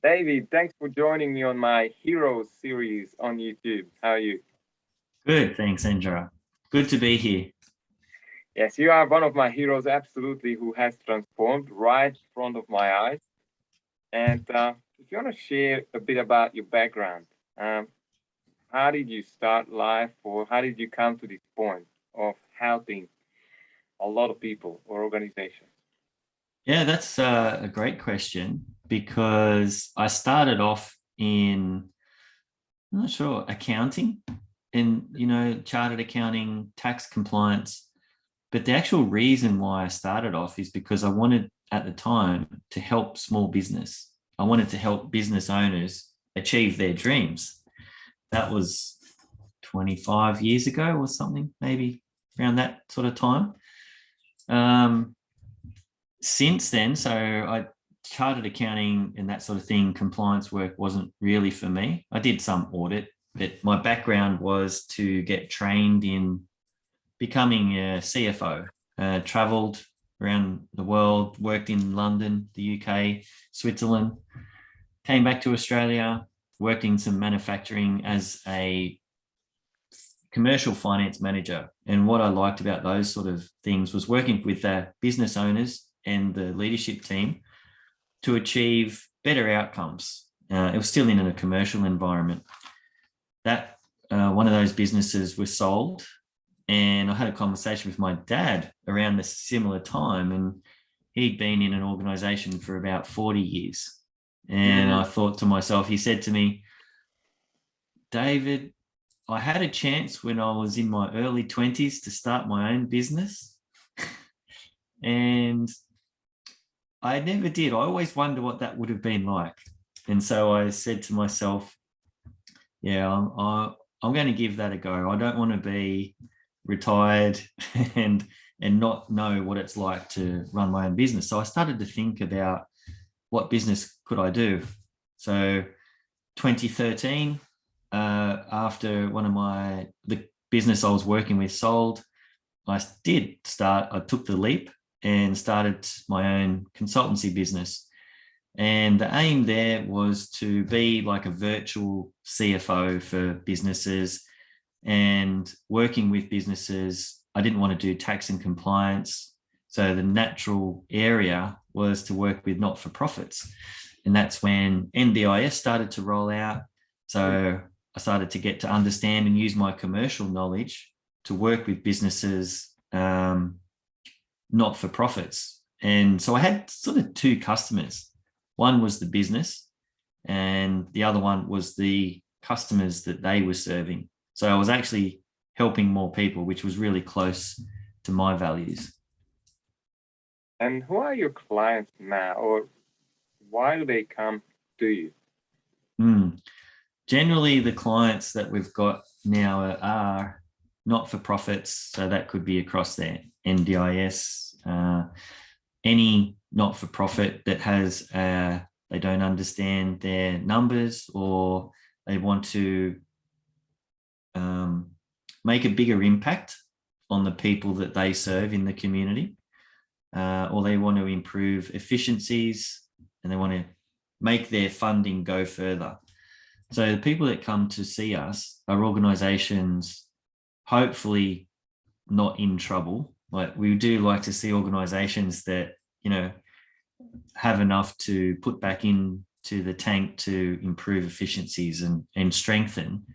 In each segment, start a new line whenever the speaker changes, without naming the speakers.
David, thanks for joining me on my Heroes series on YouTube. How are you?
Good, thanks, Andra. Good to be here.
Yes, you are one of my heroes, absolutely, who has transformed right in front of my eyes. And if you want to share a bit about your background, um, how did you start life, or how did you come to this point of helping a lot of people or organizations?
Yeah, that's a great question because I started off in, I'm not sure, accounting and, chartered accounting, tax compliance. But the actual reason why I started off is because I wanted at the time to help small business. I wanted to help business owners achieve their dreams. That was 25 years ago or something, maybe around that sort of time. Um, since then, so I chartered accounting and that sort of thing, compliance work wasn't really for me. I did some audit, but my background was to get trained in becoming a CFO. Traveled around the world, worked in London, the UK, Switzerland, came back to Australia, worked in some manufacturing as a commercial finance manager. And what I liked about those sort of things was working with the business owners and the leadership team to achieve better outcomes. It was still in a commercial environment. That one of those businesses was sold, and I had a conversation with my dad around the similar time, and he'd been in an organization for about 40 years. And I thought to myself, he said to me, David, I had a chance when I was in my early 20s to start my own business. And I never did. I always wonder what that would have been like. And so I said to myself, yeah, I'm going to give that a go. I don't want to be retired and not know what it's like to run my own business. So I started to think about what business could I do. So 2013, after the business I was working with sold, I took the leap and started my own consultancy business. And the aim there was to be like a virtual CFO for businesses and working with businesses. I didn't want to do tax and compliance. So the natural area was to work with not-for-profits. And that's when NDIS started to roll out. So I started to get to understand and use my commercial knowledge to work with businesses, not-for-profits. And so I had sort of two customers. One was the business and the other one was the customers that they were serving. So I was actually helping more people, which was really close to my values.
And who are your clients now, or why do they come to you?
Generally, the clients that we've got now are not-for-profits. So that could be across their NDIS, any not-for-profit that has, they don't understand their numbers, or they want to make a bigger impact on the people that they serve in the community, or they want to improve efficiencies and they want to make their funding go further. So the people that come to see us are organisations hopefully not in trouble. Like, we do like to see organisations that, have enough to put back into the tank to improve efficiencies and strengthen,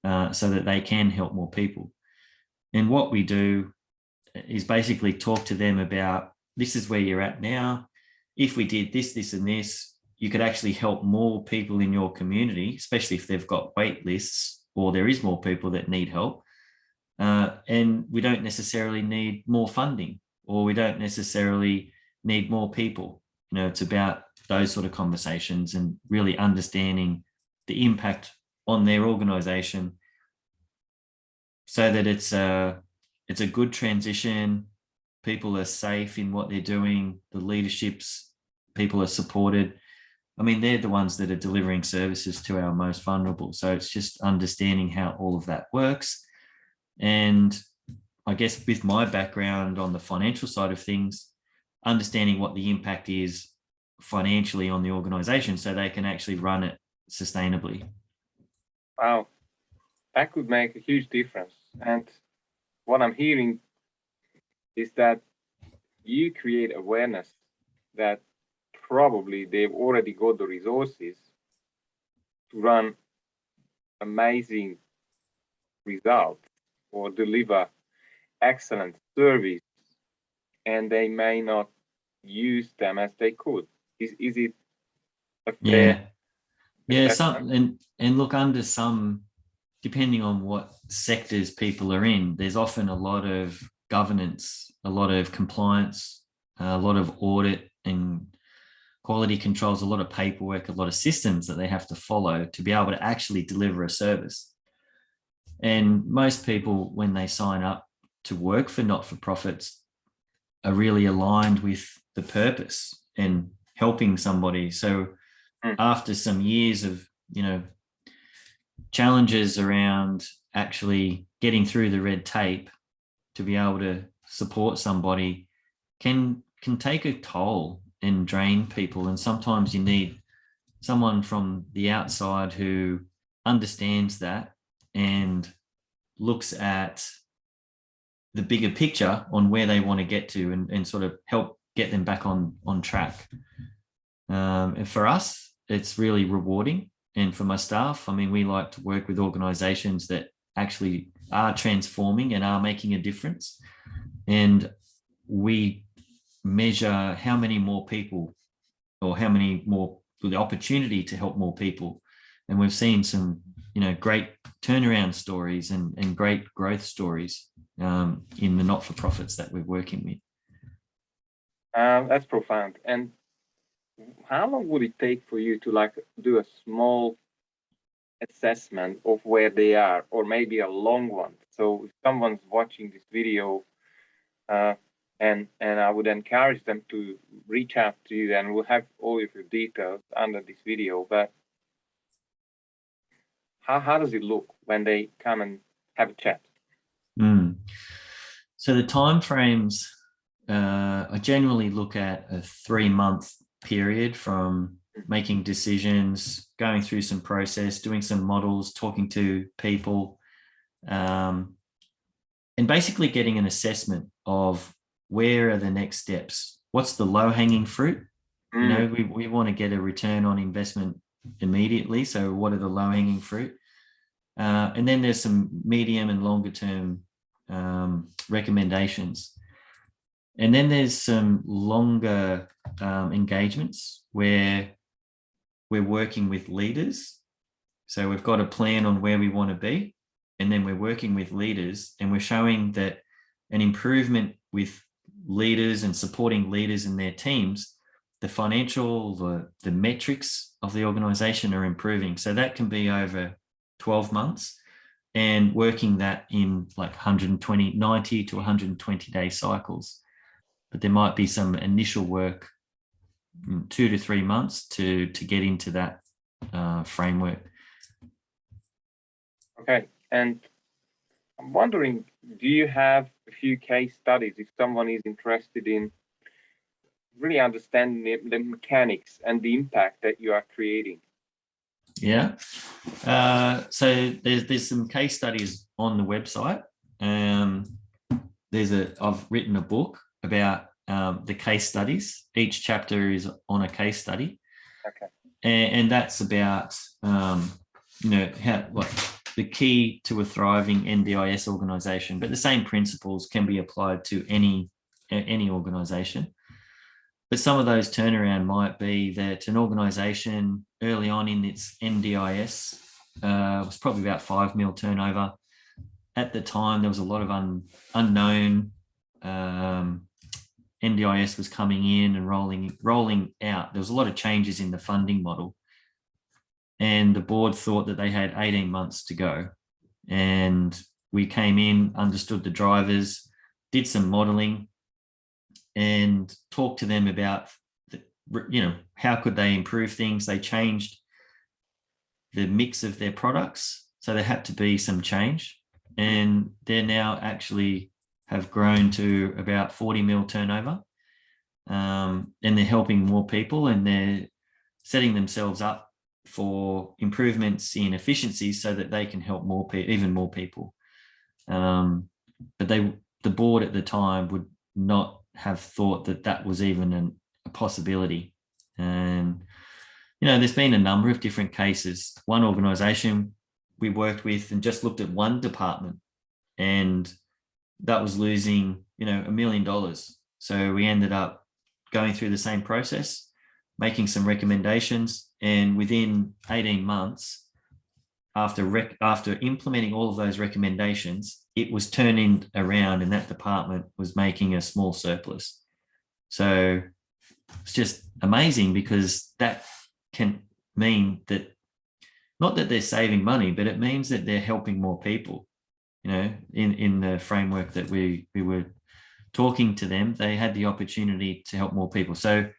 so that they can help more people. And what we do is basically talk to them about, this is where you're at now. If we did this, this and this, you could actually help more people in your community, especially if they've got wait lists or there is more people that need help. And we don't necessarily need more funding, or we don't necessarily need more people. It's about those sort of conversations and really understanding the impact on their organization so that it's a good transition. People are safe in what they're doing. The leaderships, people are supported. I mean, they're the ones that are delivering services to our most vulnerable. So it's just understanding how all of that works. And I guess with my background on the financial side of things, understanding what the impact is financially on the organization so they can actually run it sustainably.
Wow, that could make a huge difference. And what I'm hearing is that you create awareness that probably they've already got the resources to run amazing results or deliver excellent service, and they may not use them as they could. Is it a fair assessment?
And look, under some, depending on what sectors people are in, there's often a lot of governance, a lot of compliance, a lot of audit and quality controls, a lot of paperwork, a lot of systems that they have to follow to be able to actually deliver a service. And most people, when they sign up to work for not-for-profits, are really aligned with the purpose and helping somebody. So after some years of, challenges around actually getting through the red tape to be able to support somebody can take a toll and drain people. And sometimes you need someone from the outside who understands that and looks at the bigger picture on where they want to get to and sort of help get them back on track. And for us, it's really rewarding. And for my staff, I mean, we like to work with organizations that actually are transforming and are making a difference. And we measure how many more people or how many more, the opportunity to help more people. And we've seen some, great turnaround stories and great growth stories in the not-for-profits that we're working with.
That's profound. And how long would it take for you to do a small assessment of where they are, or maybe a long one? So if someone's watching this video, and I would encourage them to reach out to you, and we'll have all of your details under this video. But how does it look when they come and have a chat?
So the timeframes, I generally look at a 3-month period from making decisions, going through some process, doing some models, talking to people, and basically getting an assessment of where are the next steps. What's the low-hanging fruit? We want to get a return on investment immediately. So what are the low-hanging fruit? And then there's some medium and longer term recommendations. And then there's some longer engagements where we're working with leaders. So we've got a plan on where we want to be, and then we're working with leaders, and we're showing that an improvement with leaders and supporting leaders and their teams, the financial, the metrics of the organization are improving. So that can be over 12 months and working that in 90 to 120 day cycles. But there might be some initial work, 2 to 3 months to get into that framework. Okay.
And I'm wondering, do you have a few case studies if someone is interested in really understanding the mechanics and the impact that you are creating?
Yeah. So there's some case studies on the website. I've written a book about the case studies. Each chapter is on a case study.
Okay.
And that's about the key to a thriving NDIS organization, but the same principles can be applied to any organization. But some of those turnaround might be that an organization early on in its NDIS was probably about 5 mil turnover. At the time, there was a lot of unknown. NDIS was coming in and rolling out. There was a lot of changes in the funding model. And the board thought that they had 18 months to go. And we came in, understood the drivers, did some modeling, and talked to them about, how could they improve things. They changed the mix of their products. So there had to be some change. And they're now actually have grown to about 40 mil turnover. and they're helping more people, and they're setting themselves up for improvements in efficiencies so that they can help more people, even more people. But the board at the time would not have thought that that was even a possibility. And, there's been a number of different cases. One organisation we worked with and just looked at one department, and that was losing, $1 million. So we ended up going through the same process, making some recommendations, and within 18 months, after implementing all of those recommendations, it was turning around and that department was making a small surplus. So it's just amazing, because that can mean that, not that they're saving money, but it means that they're helping more people. In the framework that we were talking to them, they had the opportunity to help more people. So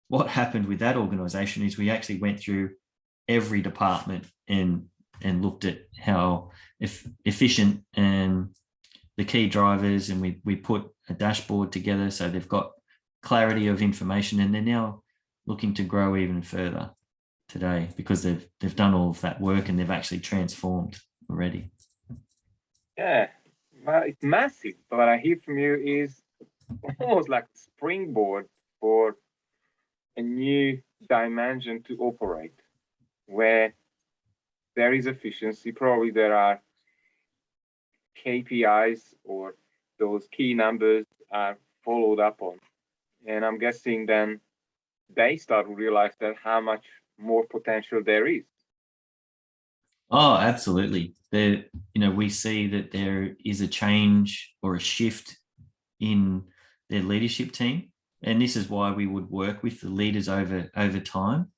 what happened with that organisation is we actually went through every department and looked at how efficient and the key drivers, and we put a dashboard together so they've got clarity of information, and they're now looking to grow even further today because they've done all of that work and they've actually transformed already.
Yeah, well, it's massive. But what I hear from you is almost like a springboard for a new dimension to operate, where there is efficiency. Probably there are KPIs, or those key numbers are followed up on. And I'm guessing then they start to realize that how much more potential there is.
Oh, absolutely. We see that there is a change or a shift in their leadership team. And this is why we would work with the leaders over time.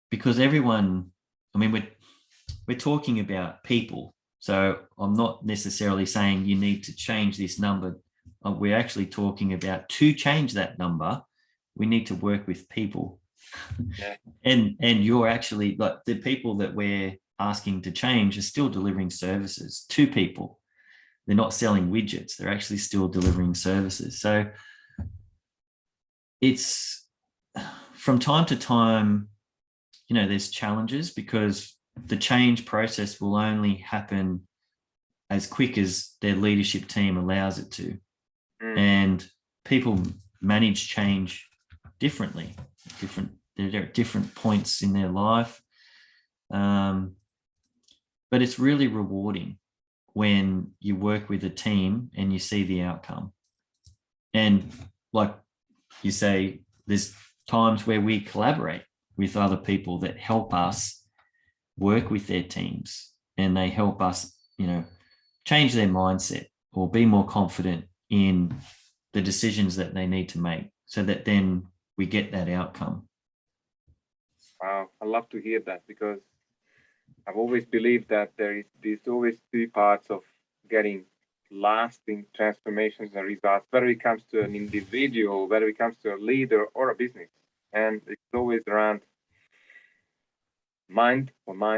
Because everyone, we're talking about people. So I'm not necessarily saying you need to change this number. We're actually talking about, to change that number, we need to work with people. Yeah. And you're actually, like, the people that we're asking to change are still delivering services to people. They're not selling widgets. They're actually still delivering services. So it's, from time to time, there's challenges, because the change process will only happen as quick as their leadership team allows it to. And people manage change differently. They're at different points in their life. But it's really rewarding when you work with a team and you see the outcome. And like you say, there's times where we collaborate with other people that help us work with their teams, and they help us, change their mindset or be more confident in the decisions that they need to make, so that then we get that outcome.
Wow, I love to hear that, because I've always believed that there's always two parts of getting lasting transformations and results, whether it comes to an individual, whether it comes to a leader or a business. And it's always around mind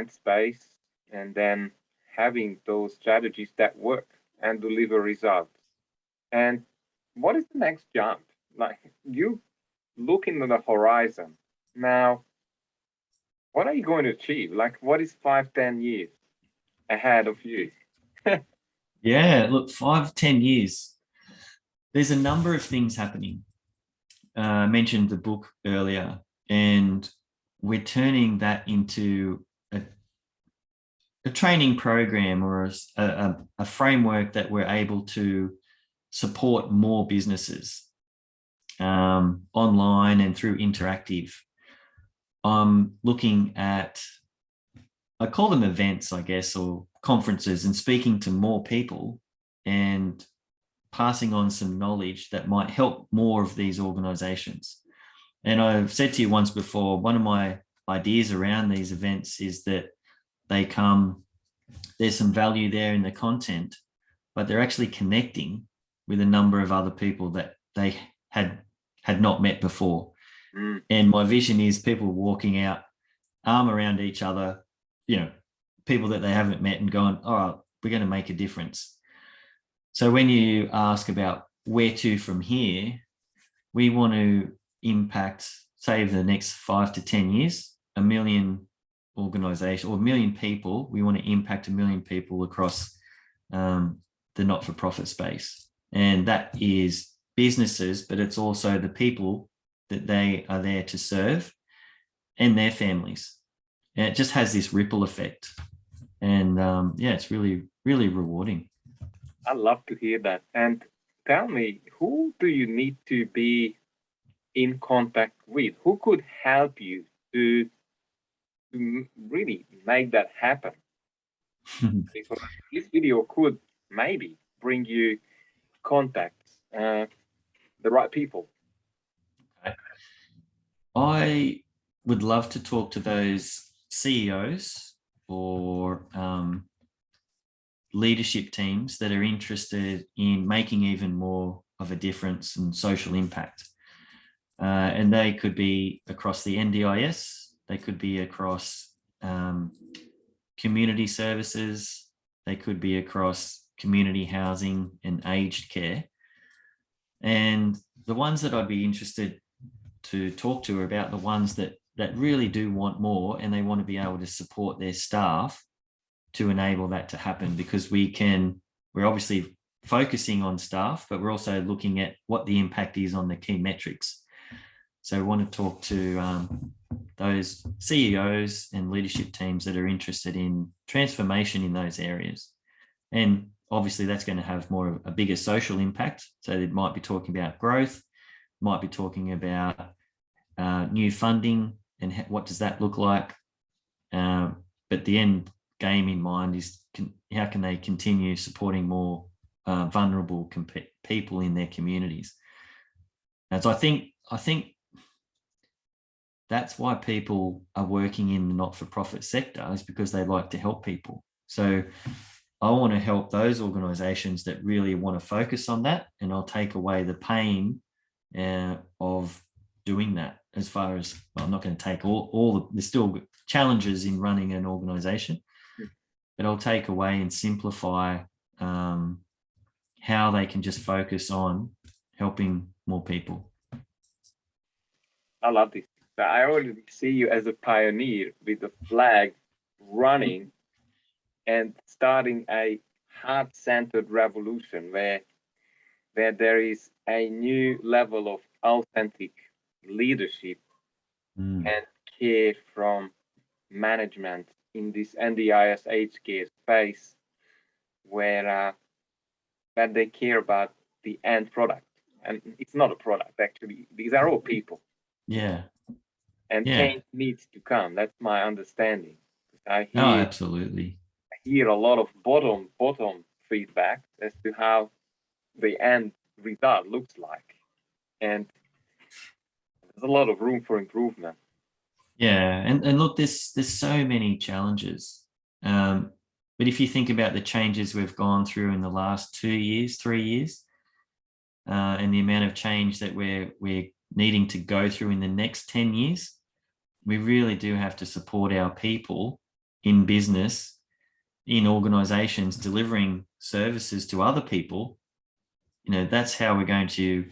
space, and then having those strategies that work and deliver results. And what is the next jump? Like, you looking at the horizon now, what are you going to achieve? Like, what is 5-10 years ahead of you?
Yeah, look, 5-10 years. There's a number of things happening. I mentioned the book earlier, and we're turning that into a training program, or a framework that we're able to support more businesses online and through interactive. I'm looking at, I call them events, I guess, or conferences, and speaking to more people and passing on some knowledge that might help more of these organizations. And I've said to you once before, one of my ideas around these events is that there's some value there in the content, but they're actually connecting with a number of other people that they had not met before. And my vision is people walking out, arm around each other, people that they haven't met, and going, all right, we're going to make a difference. So when you ask about where to from here, we want to impact, say, over the next 5 to 10 years, 1 million organizations or 1 million people. We want to impact 1 million people across the not-for-profit space. And that is businesses, but it's also the people that they are there to serve and their families. And it just has this ripple effect. And yeah, it's really, really rewarding.
I love to hear that. And tell me, who do you need to be in contact with? Who could help you to really make that happen? Because this video could maybe bring you contacts, the right people.
Okay. I would love to talk to those CEOs or leadership teams that are interested in making even more of a difference and social impact. And they could be across the NDIS, they could be across community services, they could be across community housing and aged care. And the ones that I'd be interested to talk to are about the ones that really do want more, and they want to be able to support their staff to enable that to happen, because we're obviously focusing on staff, but we're also looking at what the impact is on the key metrics. So I want to talk to those CEOs and leadership teams that are interested in transformation in those areas. And obviously that's going to have more of a bigger social impact. So it might be talking about growth, might be talking about new funding and what does that look like. But the end game in mind is how can they continue supporting more vulnerable people in their communities. And so I think that's why people are working in the not-for-profit sector, is because they like to help people. So I want to help those organizations that really want to focus on that, and I'll take away the pain of doing that. As far as, well, I'm not going to take there's still challenges in running an organization, but I'll take away and simplify how they can just focus on helping more people.
I love this. I already see you as a pioneer with the flag running and starting a heart-centered revolution where there is a new level of authentic leadership and care from management in this NDIS aged care space, where they care about the end product. And it's not a product, actually. These are all people.
Yeah.
And change needs to come. That's my understanding.
Absolutely.
I hear a lot of bottom feedback as to how the end result looks like. And there's a lot of room for improvement.
Yeah, and look, there's so many challenges. But if you think about the changes we've gone through in the last 2 years, 3 years, and the amount of change that we're needing to go through in the next 10 years, we really do have to support our people in business, in organizations, delivering services to other people. That's how we're going to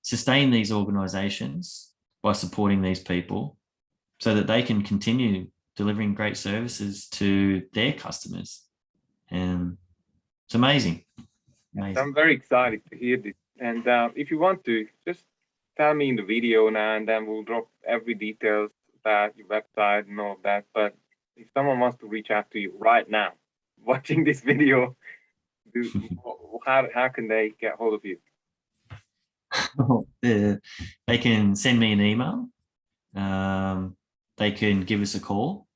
sustain these organizations, by supporting these people so that they can continue delivering great services to their customers. And it's amazing.
I'm very excited to hear this. And if you want to, just tell me in the video now, and then we'll drop every details about your website and all of that. But if someone wants to reach out to you right now, watching this video, how can they get hold of you?
They can send me an email. They can give us a call.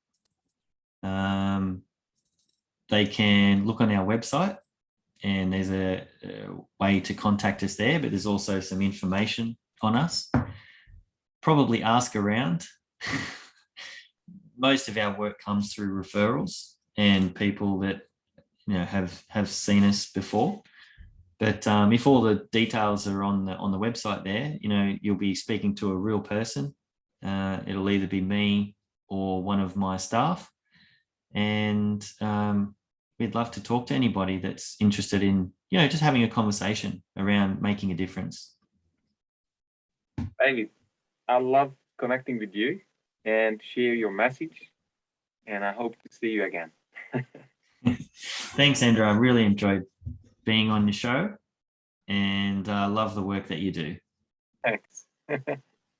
They can look on our website, and there's a way to contact us there, but there's also some information on us. Probably ask around. Most of our work comes through referrals and people that have seen us before. But if all the details are on the website there, you'll be speaking to a real person. It'll either be me or one of my staff. And we'd love to talk to anybody that's interested in, just having a conversation around making a difference.
David, I love connecting with you and share your message, and I hope to see you again.
Thanks, Andrew. I really enjoyed being on your show, and I love the work that you do.
Thanks.